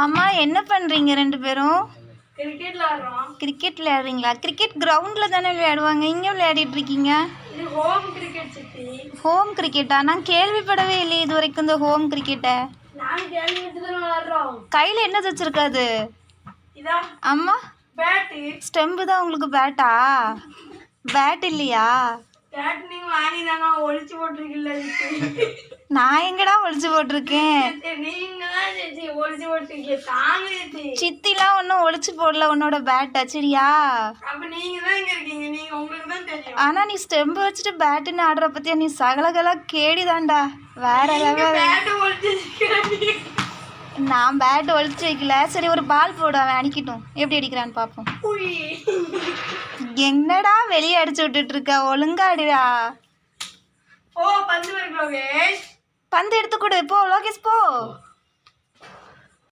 அம்மா என்ன பண்ணுறீங்க ரெண்டு பேரும்? கிரிக்கெட் விளையாடுறோம். கிரிக்கெட் விளையாடுறீங்களா? கிரிக்கெட் கிரவுண்டில் தானே விளையாடுவாங்க, இங்கே விளையாடிட்டு இருக்கீங்க? இது ஹோம் கிரிக்கெட் சித்தி. ஹோம் கிரிக்கெட்டா? நான் கேள்விப்படவே இல்லையே இது வரைக்கும் இந்த ஹோம் கிரிக்கெட்டை. நானும் கேள்விப்பட்டு தான் விளையாடுறோம். கையில் என்ன வச்சிருக்காது? இதா அம்மா பேட்டு. ஸ்டெம்பு தான் உங்களுக்கு பேட்டா? பேட் இல்லையா? பேட் நீங்க வாங்கி தாங்க ஒளிச்சு போட்டிருக்கீல்ல சித்தி. நான் எங்கடா ஒளிச்சு போட்டிருக்கேன்? நீங்க தான் சித்தி ஒளிச்சு போட்டிருக்கீங்க. தாங்க சித்தி. சித்திலாம் ஒன்றும் ஒளிச்சு போடல உன்னோட பேட்டை, சரியா? அப்ப நீங்க தான் இங்க இருக்கீங்க, நீங்க உங்களுக்கு தான் தெரியும். ஆனால் நீ ஸ்டெம்பு வச்சுட்டு பேட்டுன்னு ஆடுற பற்றியா? நீ சகலகலா கேடிதான்டா, வேற லெவல். பேட்டு ஒளிச்சு வச்சிருக்கீங்க. நான் பேட் ஒளிச்சு வைக்கல. சரி ஒரு பால் போடு, அவன் அடிக்கட்டும், எப்படி அடிக்கிறான்னு பார்ப்போம். என்னடா வெளியே அடிச்சு விட்டுட்டு இருக்க, ஒழுங்கா அடிடா. ஓ பந்து வருது லோகேஷ். பந்து எடுத்து கொடு, போ லோகேஷ் போ.